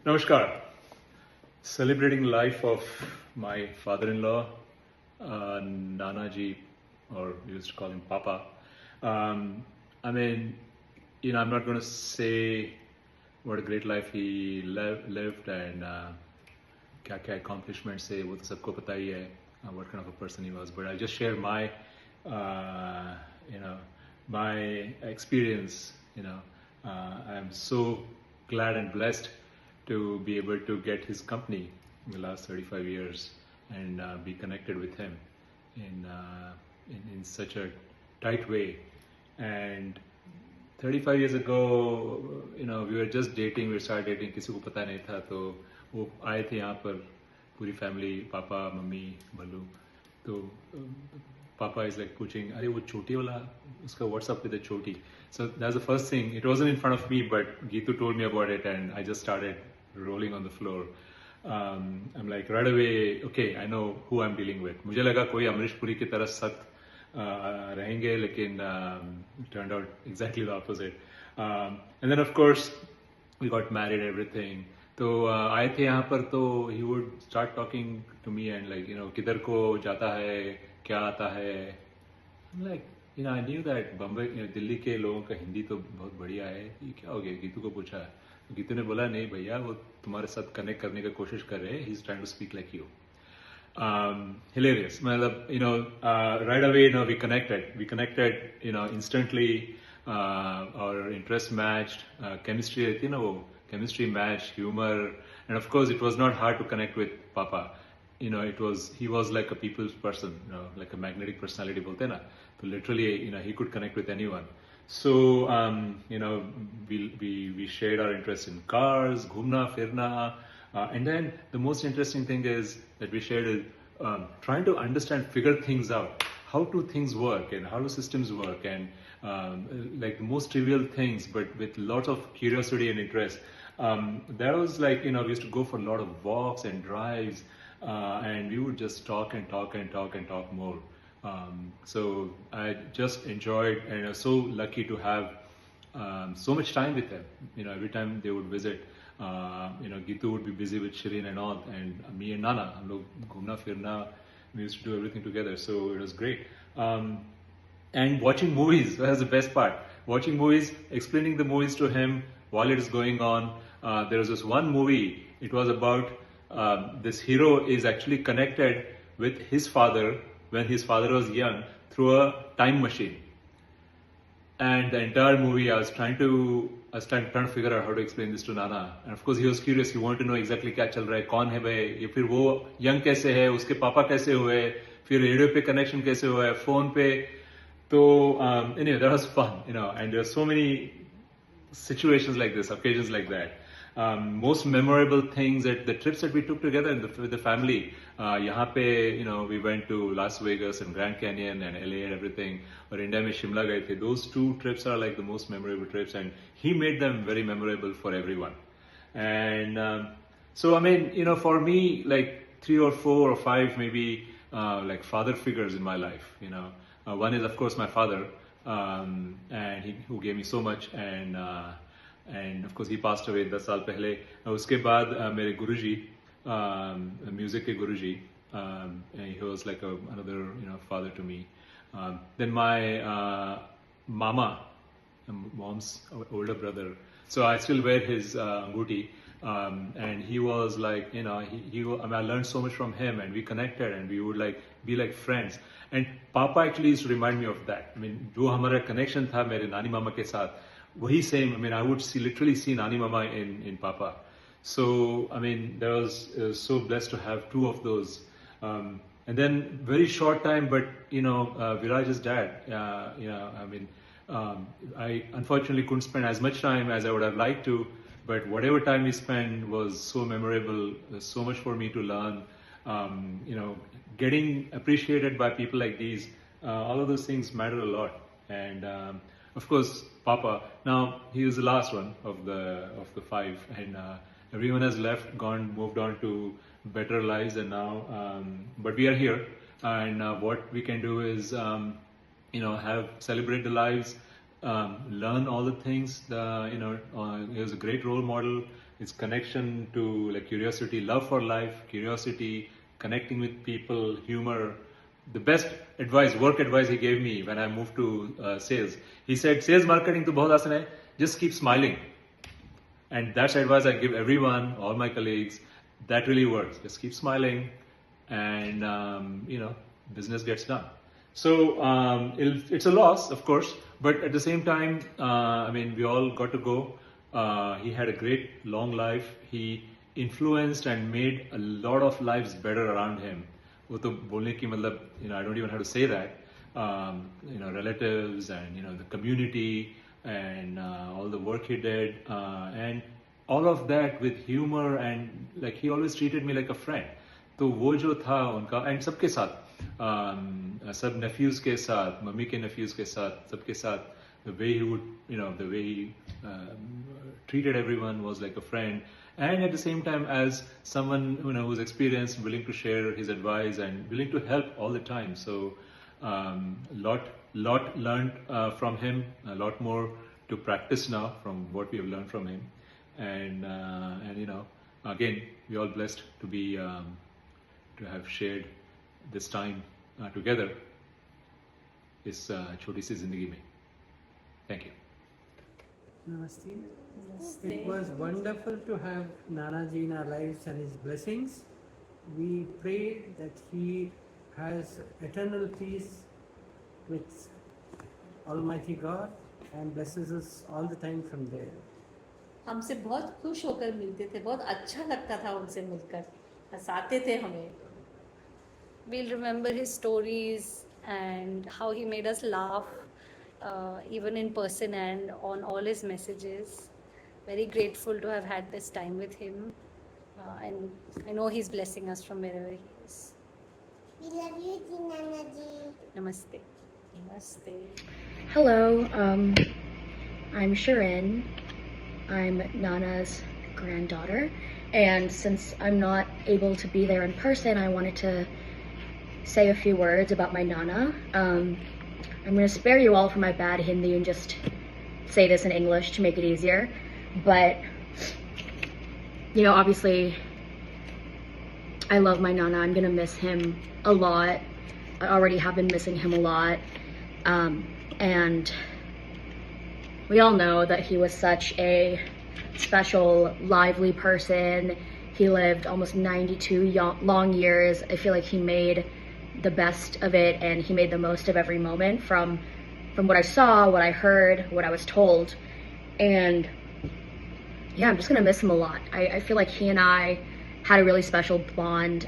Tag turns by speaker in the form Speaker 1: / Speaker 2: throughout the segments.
Speaker 1: Namaskar. Celebrating life of my father-in-law, Nanaji, or we used to call him Papa. Um, I mean, I'm not going to say what a great life he lived and क्या क्या accomplishments है वो तो सबको पता ही है what kind of a person he was. But I'll just share my uh, you know my experience. I'm so glad and blessed to be able to get his company in the last 35 years and be connected with him in, in such a tight way. And 35 years ago, we were just dating, we started dating, किसी को पता नहीं था, तो वो आए थे यहाँ पर पूरी फैमिली, पापा, मम्मी, बल्लू. तो पापा is like पूछेंगे, अरे वो छोटी वाला, उसका WhatsApp पे था छोटी. So that's the first thing. It wasn't in front of me, but Geetu told me about it and I just started rolling on the floor. I'm like right away, okay, I know who I'm dealing with. मुझे लगा कोई अमरीश पुरी की तरह सख्त रहेंगे, लेकिन turned out exactly the opposite. And then of course we got married, everything. तो आए थे यहाँ पर, तो he would start talking to me and like, किधर को जाता है, क्या आता है. I'm like, I knew that Bombay, Delhi के लोगों का हिंदी तो बहुत बढ़िया है. ये क्या हो गया, गीतू को पूछा. गीतू ने बोला, नहीं भैया, वो तुम्हारे साथ कनेक्ट करने का कोशिश कर रहे हैं. He's trying to speak like you. Hilarious. Right away, we connected, instantly. Our interest matched, chemistry, chemistry matched, humor, and of course, it was not hard to connect with Papa. He was like a people's person, like a magnetic personality, bolte na. So literally, he could connect with anyone. So, we shared our interest in cars, ghumna, firna, and then the most interesting thing is that we shared is trying to understand, figure things out. How do things work and how do systems work, and like the most trivial things, but with lots of curiosity and interest. That was like, we used to go for a lot of walks and drives, and we would just talk and talk and talk and talk more. So I just enjoyed, and I was so lucky to have so much time with them. Every time they would visit, Gitu would be busy with Shireen and all, and me and Nana, हम लोग घूमना फिरना, we used to do everything together. So it was great. And watching movies, that was the best part. Watching movies, explaining the movies to him while it is going on. There was this one movie, it was about this hero is actually connected with his father when his father was young through a time machine. And the entire movie, I was trying to figure out how to explain this to Nana. And of course, he was curious. He wanted to know exactly क्या चल रहा है, कौन है भाई, ये फिर वो young कैसे है, उसके पापा कैसे हुए, फिर रेडियो पे connection कैसे हुआ है, phone पे. So anyway, that was fun, and there are so many situations like this, occasions like that. Most memorable things at the trips that we took together with the family. यहाँ पे, we went to Las Vegas and Grand Canyon and LA and everything. Or India में शिमला गए थे. Those two trips are like the most memorable trips, and he made them very memorable for everyone. And so, I mean, for me, like 3 or 4 or 5 maybe like father figures in my life. One is of course my father, and who gave me so much, and of course he passed away 10 साल पहले. उसके बाद मेरे गुरुजी, music के गुरुजी, he was like another father to me. Then my mama, mom's older brother. So I still wear his anguti, and he was like, I mean, I learned so much from him, and we connected, and we would like be like friends. And Papa actually used to remind me of that. I mean, जो हमारा connection था मेरे नानी मामा के साथ, वही same. I mean, I would literally see Nani Mama in Papa. So, I mean, it was so blessed to have 2 of those. And then very short time, but Viraj's dad, I mean, I unfortunately couldn't spend as much time as I would have liked to, but whatever time we spent was so memorable. There's so much for me to learn. Getting appreciated by people like these, all of those things matter a lot. And of course, Papa. Now he is the last one of the 5, and everyone has left, gone, moved on to better lives, and now. But we are here, and what we can do is, celebrate the lives, learn all the things. He was a great role model. His connection to like curiosity, love for life, curiosity, connecting with people, humor. The best advice, work advice he gave me when I moved to sales. He said, "Sales marketing to bahut aasan hai. Just keep smiling." And that's advice I give everyone, all my colleagues. That really works. Just keep smiling, and business gets done. So it's a loss, of course, but at the same time, we all got to go. He had a great long life. He influenced and made a lot of lives better around him. वो तो बोलने की मतलब, I don't even have to say that. Relatives and the community and all the work he did and all of that with humor, and like he always treated me like a friend. तो वो जो था उनका, and सबके साथ, सब nephews के साथ, मम्मी के nephews के साथ, सबके साथ, the way he would, the way he treated everyone was like a friend. And at the same time, as someone who's experienced, willing to share his advice and willing to help all the time. So lot learned from him, a lot more to practice now from what we have learned from him. And again, we're all blessed to be to have shared this time together इस छोटी सी जिंदगी में. Thank you.
Speaker 2: Namaste. It was wonderful to have Nanaji in our lives and his blessings. We pray that he has eternal peace with Almighty God and blesses us all the time from there.
Speaker 3: हमसे बहुत खुश होकर मिलते थे, बहुत अच्छा लगता था उनसे मिलकर, हंसाते थे हमें.
Speaker 4: We'll remember his stories and how he made us laugh, even in person and on all his messages. Very grateful to have had this time with him, and I know he's blessing us from wherever he is.
Speaker 5: We love you, Nanaji.
Speaker 4: Namaste.
Speaker 3: नमस्ते.
Speaker 6: Hello, I'm Shirin. I'm Nana's granddaughter, and since I'm not able to be there in person, I wanted to say a few words about my Nana. I'm going to spare you all from my bad Hindi and just say this in English to make it easier. But, obviously, I love my Nana. I'm going to miss him a lot. I already have been missing him a lot. And we all know that he was such a special, lively person. He lived almost 92 long years. I feel like he made the best of it, and he made the most of every moment from what I saw, what I heard, what I was told. And yeah, I'm just gonna miss him a lot. I feel like he and I had a really special bond.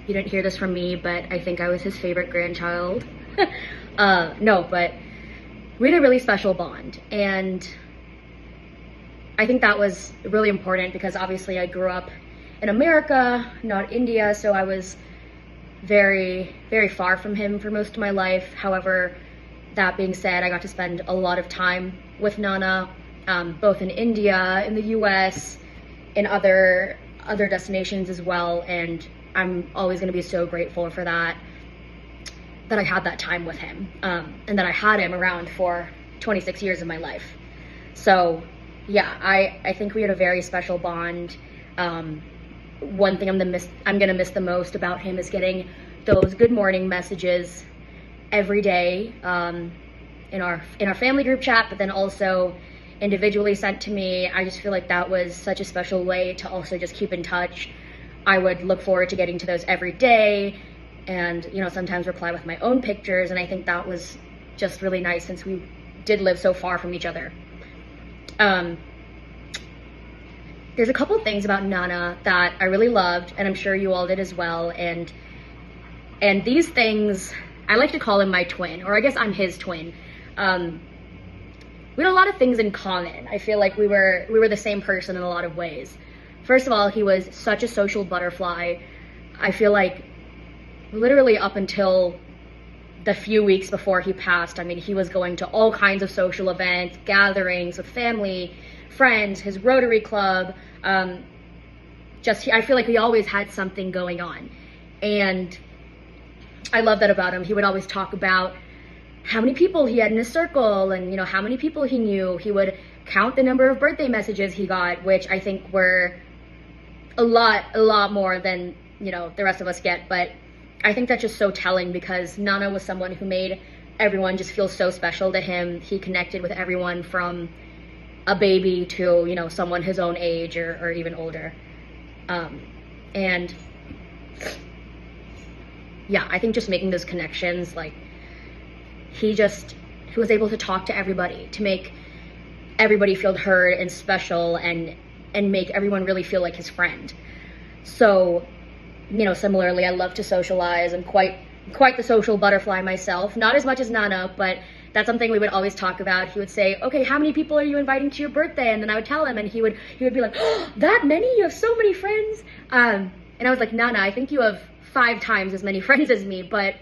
Speaker 6: You didn't hear this from me, but I think I was his favorite grandchild. No, but we had a really special bond, and I think that was really important because obviously I grew up in America, not India, so I was very, very far from him for most of my life. However, that being said, I got to spend a lot of time with Nana, both in India, in the US, in other destinations as well, and I'm always going to be so grateful for that I had that time with him, and that I had him around for 26 years of my life. So yeah, I think we had a very special bond. One thing I'm gonna miss the most about him is getting those good morning messages every day, in our family group chat, but then also individually sent to me. I just feel like that was such a special way to also just keep in touch. I would look forward to getting to those every day, and sometimes reply with my own pictures, and I think that was just really nice since we did live so far from each other. There's a couple things about Nana that I really loved, and I'm sure you all did as well, and these things, I like to call him my twin, or I guess I'm his twin. We had a lot of things in common. I feel like we were the same person in a lot of ways. First of all, he was such a social butterfly. I feel like literally up until the few weeks before he passed, he was going to all kinds of social events, gatherings with family, friends, his Rotary Club. I feel like we always had something going on. And I love that about him. He would always talk about how many people he had in his circle and, you know, how many people he knew. He would count the number of birthday messages he got, which I think were a lot more than, you know, the rest of us get. But I think that's just so telling, because Nana was someone who made everyone just feel so special to him. He connected with everyone from a baby to, you know, someone his own age or even older. And yeah, I think just making those connections, like, he was able to talk to everybody, to make everybody feel heard and special, and make everyone really feel like his friend. So, you know, similarly, I love to socialize. I'm quite the social butterfly myself. Not as much as Nana, but that's something we would always talk about. He would say, okay, how many people are you inviting to your birthday? And then I would tell him, and he would be like, oh, that many? You have so many friends? And I was like, Nana, I think you have 5 times as many friends as me. But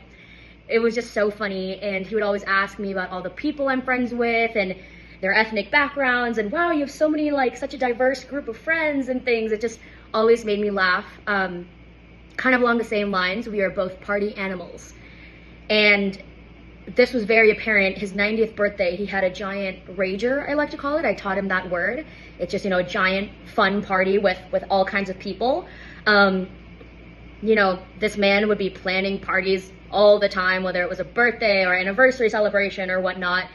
Speaker 6: it was just so funny. And he would always ask me about all the people I'm friends with and their ethnic backgrounds. And wow, you have so many, like, such a diverse group of friends and things. It just always made me laugh. Kind of along the same lines, we are both party animals. And this was very apparent. His 90th birthday, he had a giant rager, I like to call it. I taught him that word. It's just, you know, a giant fun party with all kinds of people. You know, this man would be planning parties all the time, whether it was a birthday or anniversary celebration or whatnot.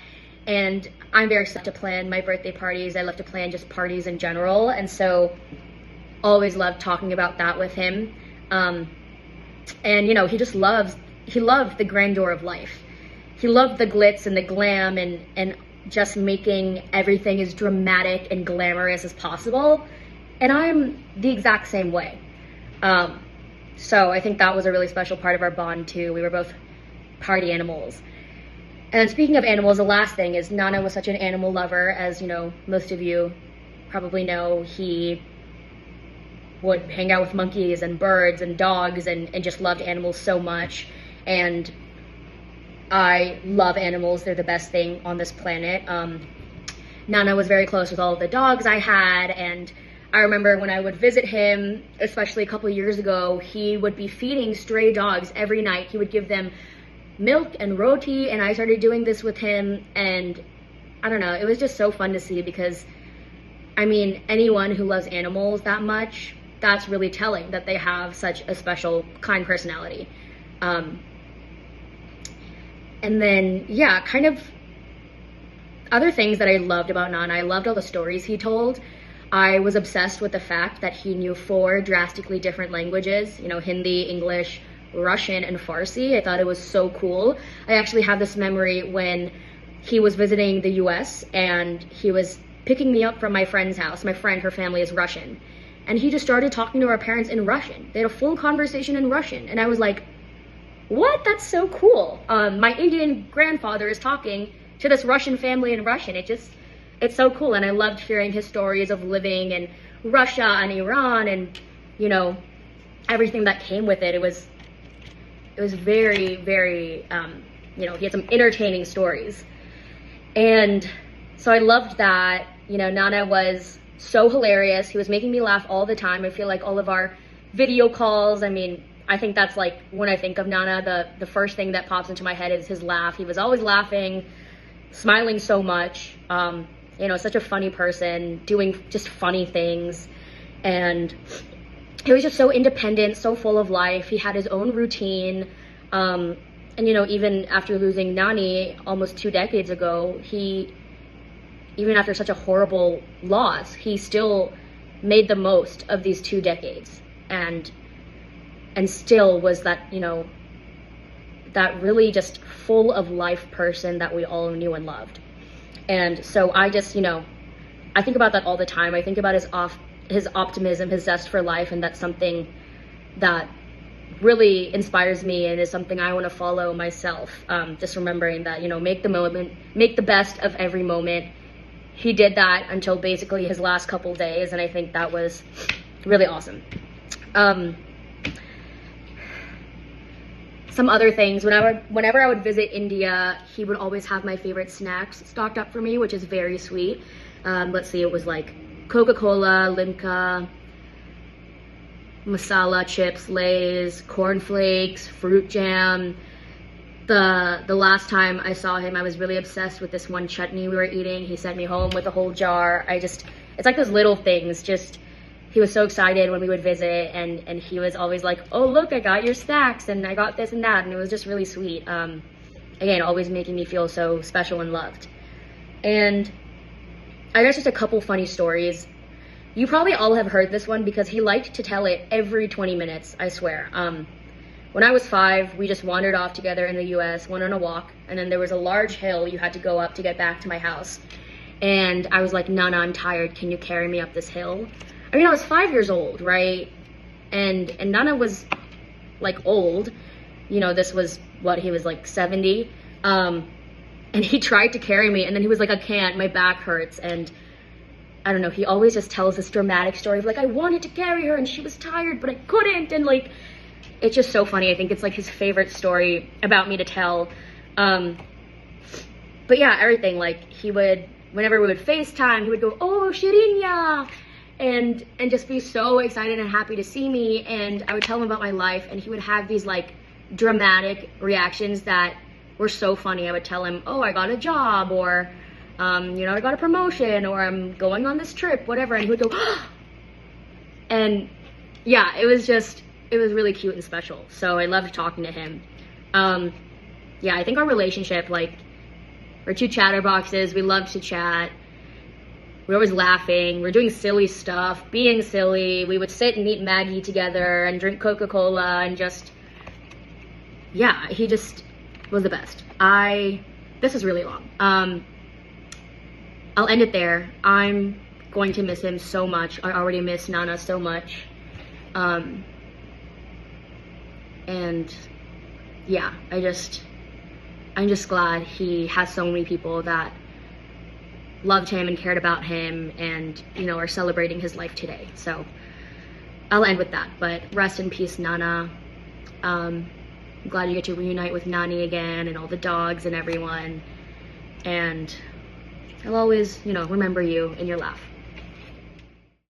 Speaker 6: And I'm very excited to plan my birthday parties. I love to plan just parties in general. And so always loved talking about that with him. And, you know, he loved the grandeur of life. He loved the glitz and the glam and just making everything as dramatic and glamorous as possible. And I'm the exact same way. So I think that was a really special part of our bond too. We were both party animals. And speaking of animals, the last thing is Nana was such an animal lover. As, you know, most of you probably know, he would hang out with monkeys and birds and dogs and just loved animals so much. And I love animals. They're the best thing on this planet. Nana was very close with all of the dogs I had, and I remember when I would visit him, especially a couple of years ago, he would be feeding stray dogs every night. He would give them milk and roti, and I started doing this with him, and I don't know, it was just so fun to see, because I mean, anyone who loves animals that much, that's really telling that they have such a special, kind personality. And then, yeah, kind of other things that I loved about Nana, I loved all the stories he told. I was obsessed with the fact that he knew 4 drastically different languages, you know, Hindi, English, Russian, and Farsi. I thought it was so cool. I actually have this memory when he was visiting the US and he was picking me up from my friend's house. My friend, her family is Russian. And he just started talking to our parents in Russian. They had a full conversation in Russian. And I was like, what? That's so cool. My Indian grandfather is talking to this Russian family in Russian. It's so cool. And I loved hearing his stories of living in Russia and Iran and, you know, everything that came with it. It was very, very, you know, he had some entertaining stories. And so I loved that. You know, Nana was so hilarious. He was making me laugh all the time. I feel like all of our video calls, I mean, I think that's like, when I think of Nana, the first thing that pops into my head is his laugh. He was always laughing, smiling so much. You know, such a funny person, doing just funny things. And he was just so independent, so full of life. He had his own routine. And, you know, even after losing Nani almost 2 decades ago, even after such a horrible loss, he still made the most of these 2 decades and still was that, you know, that really just full of life person that we all knew and loved. And so I just, you know, I think about that all the time. I think about his optimism, his zest for life, and that's something that really inspires me and is something I want to follow myself. Just remembering that, you know, make the moment, make the best of every moment. He did that until basically his last couple days, and I think that was really awesome. Some other things, whenever I would visit India, he would always have my favorite snacks stocked up for me, which is very sweet. Let's see, it was like Coca-Cola, Limca, masala chips, Lay's, cornflakes, fruit jam, the last time I saw him, I was really obsessed with this one chutney we were eating. He sent me home with a whole jar. It's like those little things. Just, he was so excited when we would visit, and he was always like, oh, look, I got your snacks, and I got this and that, and it was just really sweet. Again, always making me feel so special and loved. And I guess just a couple funny stories. You probably all have heard this one because he liked to tell it every 20 minutes, I swear. When I was 5, we just wandered off together in the US, went on a walk, and then there was a large hill you had to go up to get back to my house. And I was like, Nana, I'm tired. Can you carry me up this hill? I mean, I was 5 years old, right? And Nana was like old. You know, this was what, he was like 70. And he tried to carry me, and then he was like, I can't, my back hurts. And I don't know, he always just tells this dramatic story of like, I wanted to carry her and she was tired, but I couldn't. And like, it's just so funny. I think it's like his favorite story about me to tell. But yeah, everything, like he would, whenever we would FaceTime, he would go, oh, Shirinya, and just be so excited and happy to see me. And I would tell him about my life, and he would have these like dramatic reactions that were so funny. I would tell him, oh, I got a job, or you know, I got a promotion, or I'm going on this trip, whatever, and he would go, and yeah, it was really cute and special. So I loved talking to him. Yeah, I think our relationship, like, we're two chatterboxes. We love to chat. We're always laughing. We're doing silly stuff, being silly. We would sit and eat Maggie together and drink Coca-Cola, and just, yeah, he just was the best. This is really long. I'll end it there. I'm going to miss him so much. I already miss Nana so much. And yeah, I'm just glad he has so many people that loved him and cared about him, and, you know, are celebrating his life today. So I'll end with that, but rest in peace, Nana. I'm glad you get to reunite with Nani again, and all the dogs and everyone. And I'll always, you know, remember you in your laugh.